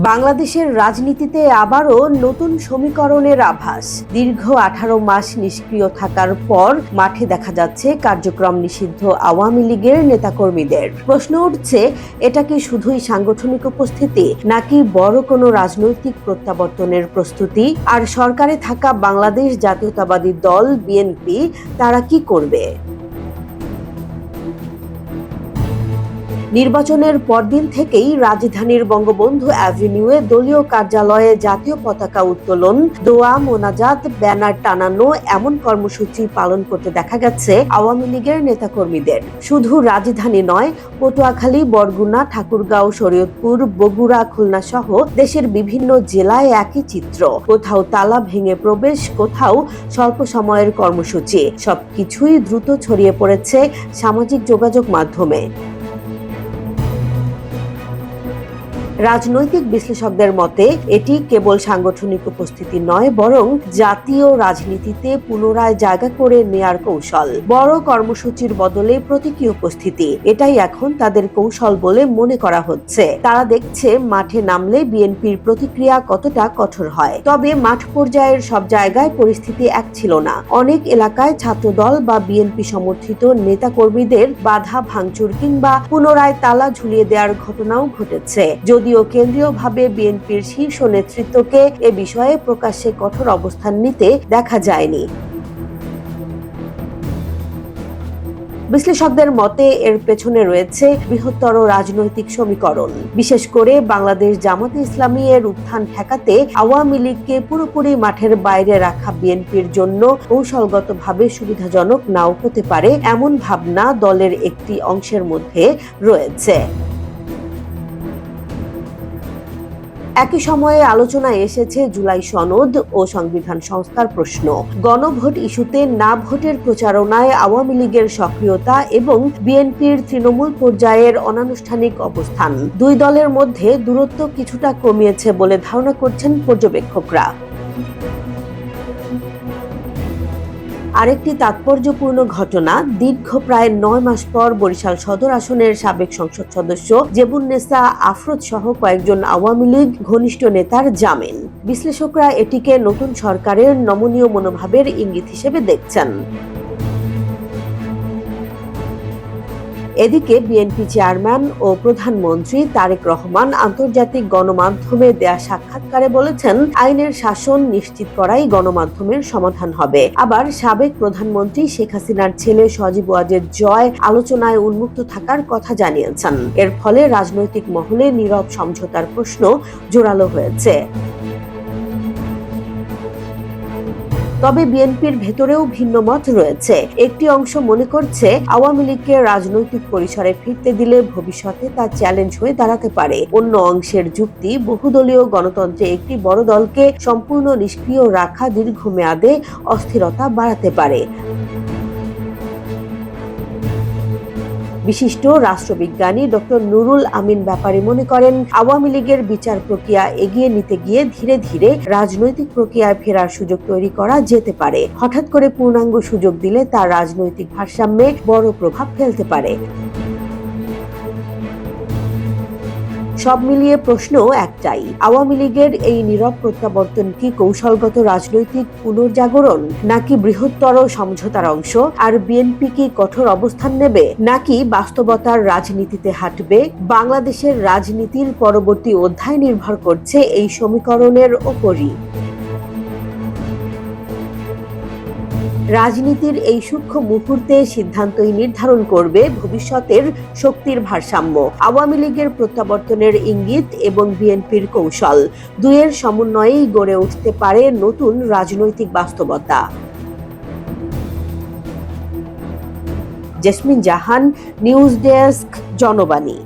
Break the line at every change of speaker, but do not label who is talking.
বাংলাদেশের রাজনীতিতে আবারও নতুন সমীকরণের আভাস। দীর্ঘ 18 মাস নিষ্ক্রিয় থাকার পর মাঠে দেখা যাচ্ছে কার্যক্রম নিষিদ্ধ আওয়ামী লীগের নেতাকর্মীদের। প্রশ্ন উঠছে, এটা কি শুধুই সাংগঠনিক উপস্থিতি, নাকি বড় কোনো রাজনৈতিক প্রত্যাবর্তনের প্রস্তুতি? আর সরকারে থাকা বাংলাদেশ জাতীয়তাবাদী দল বিএনপি তারা কি করবে? নির্বাচনের পরদিন থেকেই রাজধানীর বঙ্গবন্ধু অ্যাভিনিউয়ে দলীয় কার্যালয়ে জাতীয় পতাকা উত্তোলন, দোয়া, মোনাজাত, ব্যানার টানানো এমন কর্মসূচি পালন করতে দেখা গেছে আওয়ামী লীগের নেতাকর্মীদের। শুধু রাজধানী নয়, পটুয়াখালী, বরগুনা, ঠাকুরগাঁও, শরীয়তপুর, বগুড়া, খুলনা সহ দেশের বিভিন্ন জেলায় একই চিত্র। কোথাও তালা ভেঙে প্রবেশ, কোথাও স্বল্প সময়ের কর্মসূচি। সবকিছুই দ্রুত ছড়িয়ে পড়েছে সামাজিক যোগাযোগ মাধ্যমে। রাজনৈতিক বিশ্লেষকদের মতে এটি কেবল সাংগঠনিক উপস্থিতি নয়, বরং জাতীয় রাজনীতিতে পুনরায় জায়গা করে নেয়ার কৌশল। বড় কর্মসূচির বদলে প্রতীকী উপস্থিতি, এটাই এখন তাদের কৌশল বলে মনে করা হচ্ছে। তারা দেখছে মাঠে নামলে বিএনপির প্রতিক্রিয়া কতটা কঠোর হয়। তবে মাঠ পর্যায়ের সব জায়গায় পরিস্থিতি এক ছিল না। অনেক এলাকায় ছাত্রদল বা বিএনপি সমর্থিত নেতাকর্মীদের বাধা ভাঙচুর কিংবা পুনরায় তালা ঝুলিয়ে দেওয়ার ঘটনাও ঘটেছে। যদিও কেন্দ্রীয়ভাবে বিএনপির শীর্ষ নেতৃত্বকে এ বিষয়ে প্রকাশ্যে কঠোর অবস্থান নিতে দেখা যায়নি। বিশ্লেষকদের মতে এর পেছনে রয়েছে বৃহত্তর রাজনৈতিক সমীকরণ। বিশেষ করে বাংলাদেশ জামাতে ইসলামী এর উত্থান ঠেকাতে আওয়ামী লীগকে পুরোপুরি মাঠের বাইরে রাখা বিএনপির জন্য কৌশলগতভাবে সুবিধাজনক নাও হতে পারে, এমন ভাবনা দলের একটি অংশের মধ্যে রয়েছে। একই সময়ে আলোচনায় এসেছে জুলাই সনদ ও সংবিধান সংস্কার প্রশ্ন। গণভোট ইস্যুতে না ভোটের প্রচারণায় আওয়ামী লীগের সক্রিয়তা এবং বিএনপির তৃণমূল পর্যায়ের অনানুষ্ঠানিক অবস্থান, দুই দলের মধ্যে দূরত্ব কিছুটা কমিয়েছে বলে ধারণা করছেন পর্যবেক্ষকরা। আরেকটি তাৎপর্যপূর্ণ ঘটনা, দীর্ঘ প্রায় 9 মাস পর বরিশাল সদর আসনের সাবেক সংসদ সদস্য জেবুন্নেসা আফরোজ সহ কয়েকজন আওয়ামী লীগ ঘনিষ্ঠ নেতার জামিন। বিশ্লেষকরা এটিকে নতুন সরকারের নমনীয় মনোভাবের ইঙ্গিত হিসেবে দেখছেন। এদিকে বিএনপি চেয়ারম্যান ও প্রধানমন্ত্রী তারেক রহমান আন্তর্জাতিক গণমাধ্যমে দেয়া সাক্ষাৎকারে বলেছেন, আইনের শাসন নিশ্চিত করাই গণমাধ্যমের সমাধান হবে। আবার সাবেক প্রধানমন্ত্রী শেখ হাসিনার ছেলে সজীব ওয়াজেদ জয় আলোচনায় উন্মুক্ত থাকার কথা জানিয়েছেন। এর ফলে রাজনৈতিক মহলে নীরব সমঝোতার প্রশ্ন জোরালো হয়েছে। তবে বিএনপির ভেতরেও ভিন্ন মত রয়েছে। একটি অংশ মনে করছে আওয়ামী লীগকে রাজনৈতিক পরিসরে ফিরতে দিলে ভবিষ্যতে তা চ্যালেঞ্জ হয়ে দাঁড়াতে পারে। অন্য অংশের যুক্তি, বহুদলীয় গণতন্ত্রে একটি বড় দলকে সম্পূর্ণ নিষ্ক্রিয় রাখা দীর্ঘমেয়াদে অস্থিরতা বাড়াতে পারে। বিশিষ্ট রাষ্ট্রবিজ্ঞানী ডক্টর নুরুল আমিন ব্যাপারী মনে করেন, আওয়ামী লীগের বিচার প্রক্রিয়া এগিয়ে নিতে গিয়ে ধীরে ধীরে রাজনৈতিক প্রক্রিয়ায় ফেরার সুযোগ তৈরি করা যেতে পারে। হঠাৎ করে পূর্ণাঙ্গ সুযোগ দিলে তা রাজনৈতিক ভারসাম্যে বড় প্রভাব ফেলতে পারে। সব মিলিয়ে প্রশ্ন একটাই, আওয়ামী লীগের এই নীরব প্রত্যাবর্তন কি কৌশলগত রাজনৈতিক পুনর্জাগরণ, নাকি বৃহত্তর সমঝোতার অংশ? আর বিএনপি কি কঠোর অবস্থান নেবে, নাকি বাস্তবতার রাজনীতিতে হাঁটবে? বাংলাদেশের রাজনীতির পরবর্তী অধ্যায় নির্ভর করছে এই সমীকরণের ওপরই। রাজনীতির এই সূক্ষ্ম মুহূর্তে সিদ্ধান্তই নির্ধারণ করবে ভবিষ্যতের শক্তির ভারসাম্য। আওয়ামী লীগের প্রত্যাবর্তনের ইঙ্গিত এবং বিএনপির কৌশল, দুয়ের সমন্বয়েই গড়ে উঠতে পারে নতুন রাজনৈতিক বাস্তবতা। জেসমিন জাহান, নিউজ ডেস্ক, জনবাণী।